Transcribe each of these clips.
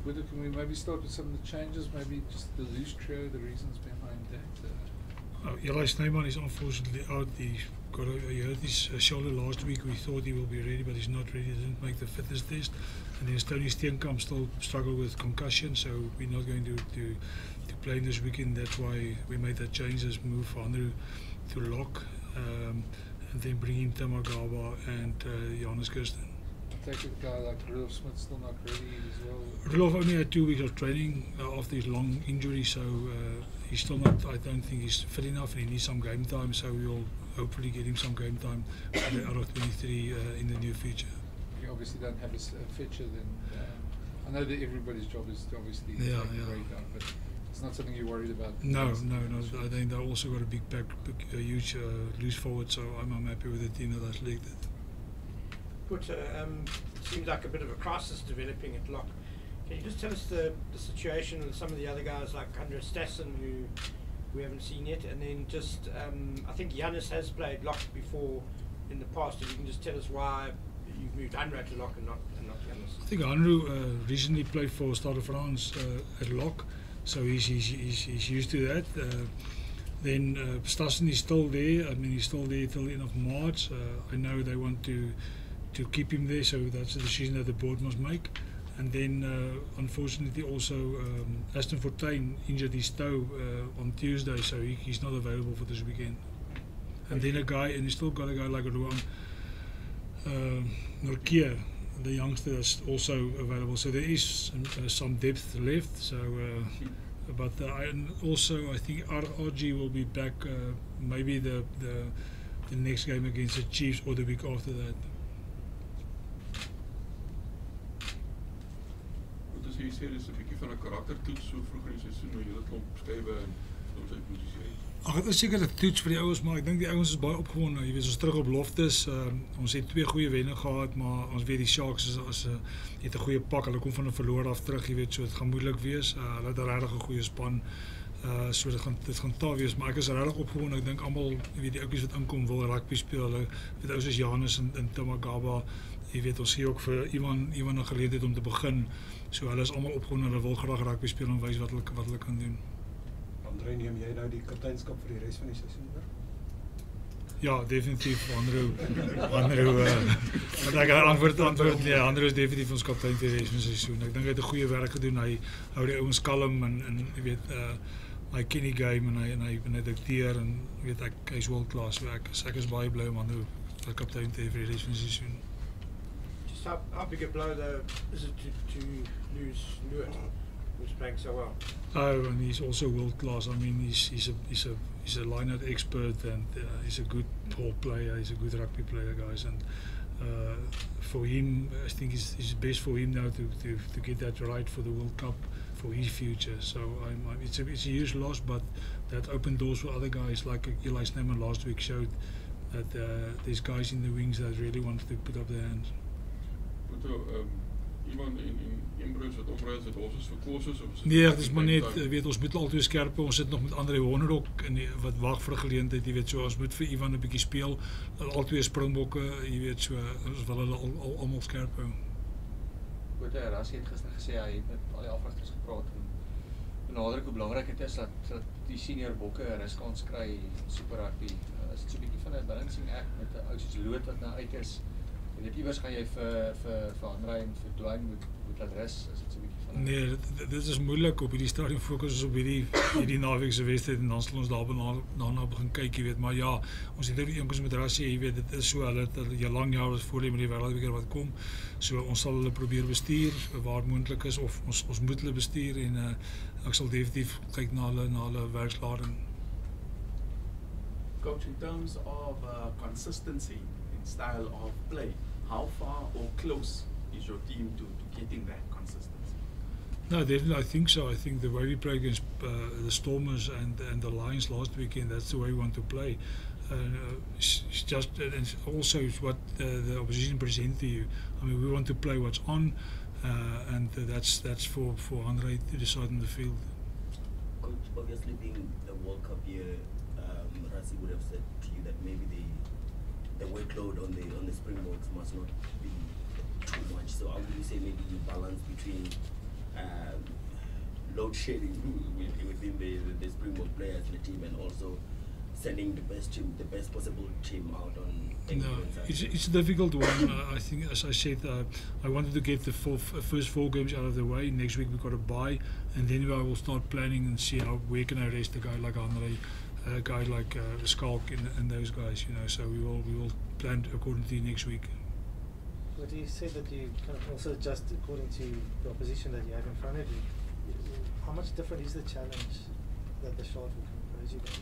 Can we maybe start with some of the changes, maybe just the loose trio, the reasons behind that? Eli Snyman is unfortunately out. He hurt his shoulder last week. We thought he will be ready, but he's not ready. He didn't make the fitness test. And then Tony Steenkamp still struggled with concussion, so we're not going to play this weekend. That's why we made that change, this move for Handré to lock, and then bring in Tamagaba and Johannes Kirsten. I take a guy like Rudolf Smith still not ready as well. Rudolf only had 2 weeks of training after his long injury, so he's still not. I don't think he's fit enough, and he needs some game time. So we'll hopefully get him some game time out of 23 in the near future. You obviously don't have a feature then. I know that everybody's job is to obviously take the break down, but it's not something you're worried about. No. I think they also got a big pack, a huge loose forward, so I'm happy with the team that I selected. Pote, seems like a bit of a crisis developing at lock. Can you just tell us the situation with some of the other guys like Handré Stassen, who we haven't seen yet, and then just I think Giannis has played lock before in the past. If you can just tell us why you've moved Handré to lock and not Giannis. I think Handré recently played for Stade France at lock, so he's used to that. Then Stassen is still there. I mean, he's still there till the end of March. I know they want to keep him there, so that's a decision that the board must make. And then unfortunately also Aston Fortuin injured his toe on Tuesday, so he's not available for this weekend. And then you still got a guy like Rowan Norkier, the youngster, that's also available. So there is some depth left. So, but also I think RG will be back maybe the next game against the Chiefs or the week after that. Jy sê dis 'n bietjie van 'n karaktertoets so vroeg in die seisoen, hoe jy dit klomp skuwe en ons uit posisie uit. Dit is seker 'n toets vir die ouens, maar ek dink die ouens is baie opgewonde. Jy weet, ons terug op Loftus. Ons het 2 goeie wenne gehad, maar ons weet die Sharks het 'n goeie pak. Hulle kom van 'n verloor af terug, jy weet, so dit gaan moeilik wees. Hulle het 'n regtig 'n goeie span. So dit gaan taaf wees, maar ek is regtig opgewonde. Ek dink almal, jy weet, die ouetjies wat inkom wil rugby speel. Hulle weet ouens soos Johannes en Tamagaba. Jy weet, ons gee ook vir Ivan 'n geleentheid om te begin. So hulle is almal opgewonde, hulle wil graag rugby speel en wys wat hulle kan doen. Handré, neem jy nou die kapteinskap vir die res van die seisoen oor? Ja, definitief. Handré, want ek kan antwoord nee, Handré is definitief ons kaptein vir die res van die seisoen. Ek dink hy het 'n goeie werk gedoen. Hy hou die ouens kalm en jy weet, hy ken die game en hy dikteer en jy weet, hy's world class. So ek is baie bly om Handré as kaptein te hê vir die res van die seisoen. How big a blow though is it to lose Lewis, who's playing so well? Oh, and he's also world class. I mean, he's a line-out expert and he's a good ball player. He's a good rugby player, guys. And for him, I think it's best for him now to get that right for the World Cup for his future. So it's a huge loss, but that opened doors for other guys like Eli Snyman last week showed that there's guys in the wings that really wanted to put up their hands. Iemand in Bruins wat opry is, het ons is verkoos is? Nee, dit is maar net, weet, ons moet altyd skerp, ons sit nog met Handré Pollard ook, wat wag vir 'n geleentheid, jy weet, so ons moet vir Ivan 'n bietjie speel, al 2 springbokke, jy weet, so ons wil hulle almal skerp hou. Pote, Rassie het gister gesê hy het met al die afrigters gepraat en benadruk hoe belangrik dit is dat die senior bokke 'n ruskans kry in Super Rugby. Is dit so 'n bietjie van 'n balancing act met 'n ou soos Loot wat nou uit is? En dit iewers gaan jy vir Handré en vir Dwayne moet laat rus, is dit so 'n bietjie van? Nee, dit is moeilik. Op hierdie stadium fokus ons op hierdie naweek se wedstryd en dan sal ons daarna begin kyk, jy weet, maar ja, ons het ook die eenkens met Rassie, jy weet, dit is so, hulle het lang jare voor hulle met die wêreldbeker wat kom, so ons sal hulle probeer bestuur waar dit moontlik is, of ons moet hulle bestuur en ek sal definitief kyk na hulle werkslading. Coach, in terms of consistency in style of play, how far or close is your team to getting that consistency? No, definitely, I think so. I think the way we play against the Stormers and the Lions last weekend, that's the way we want to play. It's just, and also what the opposition present to you. I mean, we want to play what's on, and that's for Handré to decide on the field. Coach, obviously being the World Cup year, Rassie would have said to you that maybe the workload on the Springboks must not be too much. So how would you say maybe you balance between load shedding within the Springbok players in the team, and also sending the best possible team out on any No, given Saturday? it's a difficult one. I think, as I said, I wanted to get the first 4 games out of the way. Next week we got a bye, and then I will start planning and see where can I rest a guy like Handré, a guy like Skalk, and those guys. So we will plan accordingly next week. But you said that you kind of also adjust according to the opposition that you have in front of you. How much different is the challenge that the Sharks will pose you guys?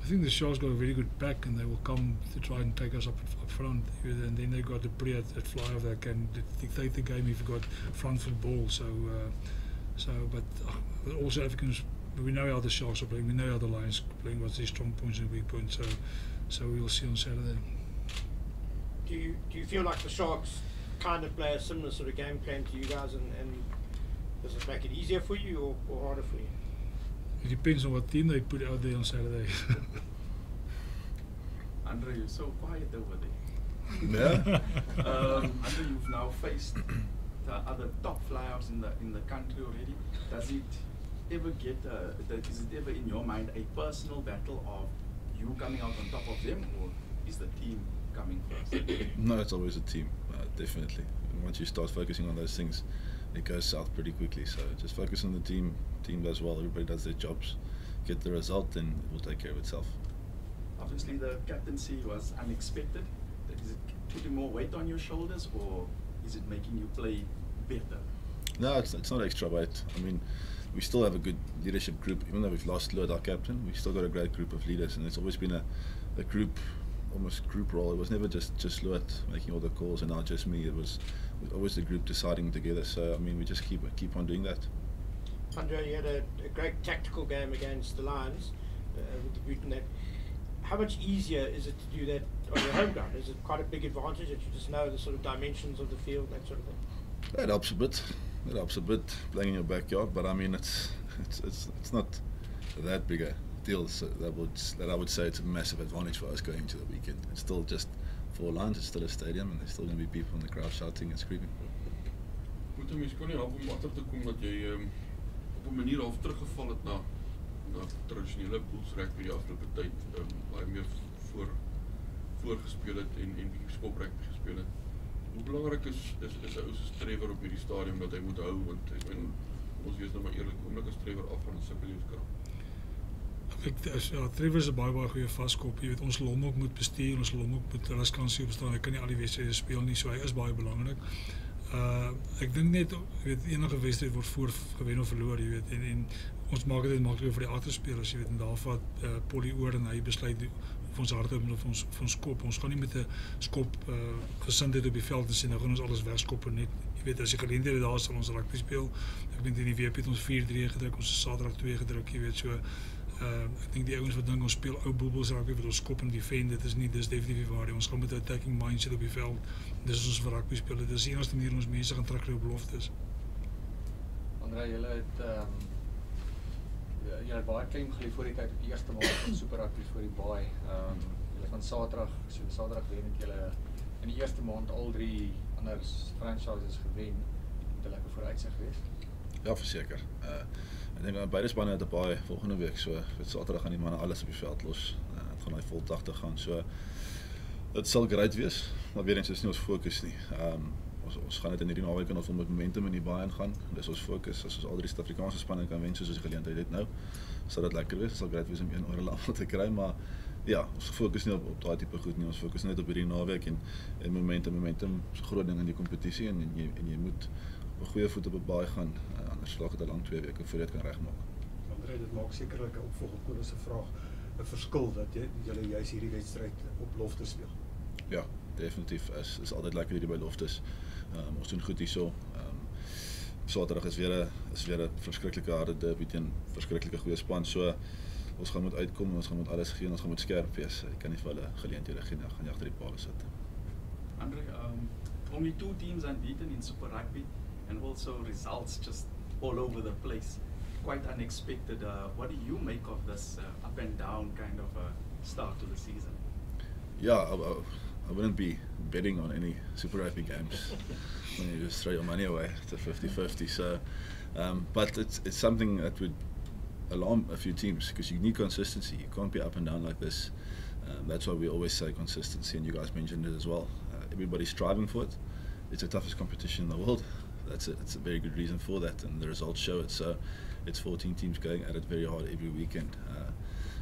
I think the Sharks got a very good pack, and they will come to try and take us up front. And then they got the pre at fly off that can dictate the game if you got front foot ball. But all South Africans, we know how the Sharks are playing. We know how the Lions are playing. What's their strong points and weak points. So we will see on Saturday. Do you feel like the Sharks kind of play a similar sort of game plan to you guys, and does it make it easier for you or harder for you? It depends on what team they put out there on Saturday. Handré, you're so quiet over there. Yeah. Handré, you've now faced the other top flyers in the country already. Does it ever get? Is it ever in your mind a personal battle of you coming out on top of them, or is the team coming first? No, it's always a team, definitely. And once you start focusing on those things, it goes south pretty quickly. So just focus on the team. Team does well. Everybody does their jobs. Get the result, and it will take care of itself. Obviously, the captaincy was unexpected. Is it putting more weight on your shoulders, or is it making you play better? No, it's not extra weight. I mean, we still have a good leadership group. Even though we've lost Lord, our captain, we've still got a great group of leaders, and it's always been a group, almost group role. It was never just Lord making all the calls and now just me. It was always the group deciding together. So I mean, we just keep on doing that. Handré, you had a great tactical game against the Lions with the boot and that. How much easier is it to do that on your home ground? Is it quite a big advantage that you just know the sort of dimensions of the field, that sort of thing? It helps a bit. It helps a bit playing in your backyard, but I mean, it's not that big a deal. So that I would say it's a massive advantage for us going into the weekend. It's still just 4 lines. It's still a stadium, and there's still going to be people in the crowd shouting and screaming. Moet een mens kon nie help om agter te kom dat jy op 'n manier half teruggeval het na tradisionele Bulls rugby die afgelope tyd, baie meer voorgespeel het en bietjie skop rugby gespeel het. Hoe belangrik is 'n ou soos Trevor op hierdie stadium dat hy moet hou, want ek meen ons wees nou maar eerlik, oomblik as Trevor afgaan, dan sukkel jy skrap. Trevor is 'n baie goeie vaskop. Jy weet, ons sal hom ook moet bestuur, ons sal hom ook moet ruskansie opstaan. Hy kan nie al die wedstryde speel nie, so hy is baie belangrik. Ek dink net, jy weet, enige wedstryd word gewen of verloor, jy weet, en ons maak dit makliker vir die agterspelers, jy weet, en daar vat Polly oor en hy besluit of ons hardloop of ons skop. Ons gaan nie met 'n skop gesindheid op die veld sien, nou gaan ons alles wegskop en net, jy weet, as die geleenthede daar sal ons rugby speel. Ek weet in die WP het ons 4-3 gedruk, ons het Saterdag 2 gedruk, jy weet, so ek dink die ouens wat dink ons speel ou Bulls rugby wat ons skop en defend, dis definitief waar. Ons gaan met 'n attacking mindset op die veld. Dis ons vir rugby speel. Dit is die enigste manier ons mense gaan terugkry op Loftus. Handré, julle het julle baie klem gelê voor die tyd op die eerste maand van Super Rugby voor die baai. Julle van Saterdag wen het julle in die eerste maand al 3 ander franchises gewen. Het 'n lekker vooruitsig geweest. Ja, verseker. Ek dink beide spanne het 'n baie volgende week, so vir Saterdag gaan die manne alles op die veld los. Dit gaan hy vol 80 gaan, so dit sal great wees, maar weer eens is nie ons fokus nie. Ons gaan dit in hierdie naweek en ons wil met momentum in die baie ingaan. Dis ons fokus. As ons al 3 Suid-Afrikaanse spanne kan wen soos die geleentheid het nou, sal dit lekker wees. Dit sal great wees om 1 oor 'n lam te kry, maar ja, ons fokus nie op daai tipe goed nie. Ons fokus net op hierdie naweek en momentum is 'n groot ding in die kompetisie en jy moet op 'n goeie voet op 'n baai gaan, anders slaag dit 'n lang 2 weke voor jy dit kan regmaak. Handré, dit maak sekerlik 'n opvolg op Koos se vraag 'n verskil dat julle juis hierdie wedstryd op Loftus speel. Ja, definitief is altyd lekker hierdie by Loftus. Ons doen goed hierso. Saterdag is weer 'n verskriklike harde derby teen verskriklike goeie span. So ons gaan moet uitkom, ons gaan moet alles gee en ons gaan moet skerp wees. Ek kan nie vir hulle geleenthede gee nie, gaan jy agter die palle sit. Handré, only 2 teams unbeaten in Super Rugby and also results just all over the place. Quite unexpected. What do you make of this up and down kind of start to the season? Ja, I wouldn't be betting on any Super Rugby games when you just throw your money away to 50-50. So, but it's something that would alarm a few teams because you need consistency. You can't be up and down like this. That's why we always say consistency, and you guys mentioned it as well. Everybody's striving for it. It's the toughest competition in the world. It's a very good reason for that, and the results show it. So it's 14 teams going at it very hard every weekend.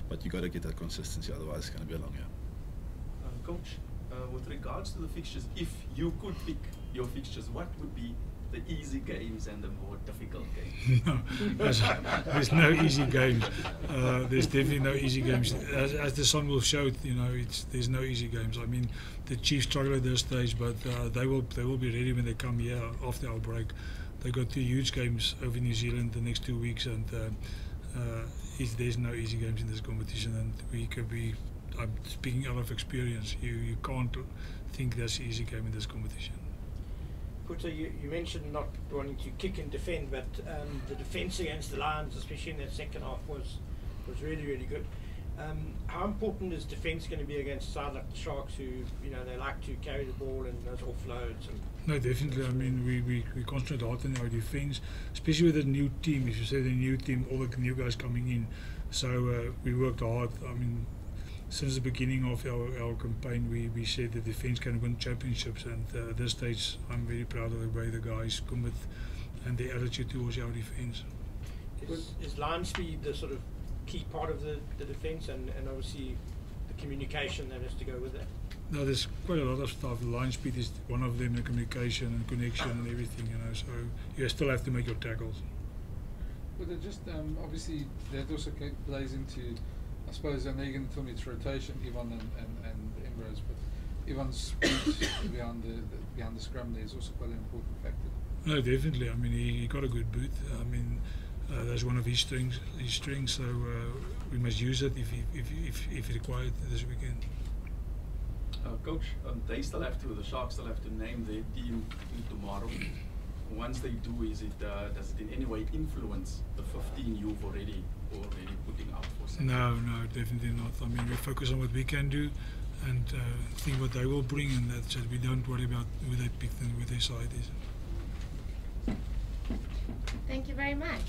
But you got to get that consistency, otherwise it's going to be a long year. Coach, with regards to the fixtures, if you could pick your fixtures, what would be the easy games and the more difficult games? No, there's no easy games. There's definitely no easy games. As the Sun will show, there's no easy games. I mean, the Chiefs struggle at this stage, but they will be ready when they come here after our break. They got 2 huge games over New Zealand the next 2 weeks, and there's no easy games in this competition. And I'm speaking out of experience. You can't think there's an easy game in this competition. Pote, you mentioned not wanting to kick and defend, but the defence against the Lions, especially in that second half, was really, really good. How important is defence going to be against a side like the Sharks, who they like to carry the ball and those offloads? No, definitely. I mean, we concentrate hard on our defence, especially with the new team. If you say the new team, all the new guys coming in, so we worked hard. I mean, since the beginning of our campaign, we said the defence can win championships, and at this stage I'm very proud of the way the guys commit and their attitude towards our defence. Is line speed the sort of key part of the defence, and obviously the communication that has to go with that? No, there's quite a lot of stuff. Line speed is one of them, the communication and connection and everything, so you still have to make your tackles. But it just obviously that also plays into, I suppose, I know you're going to tell me it's rotation, Ivan and Ambrose, but Ivan's speed behind the scrum there is also quite an important factor. No, definitely. I mean, he got a good boot. I mean, that's one of his strengths. So we must use it if required this weekend. Coach, the Sharks still have to name their team tomorrow. Once they do, does it in any way influence the 15 you've already putting out for Saturday? No, definitely not. I mean, we focus on what we can do and think what they will bring, and that's it. We don't worry about who they pick and who their side is. Thank you very much.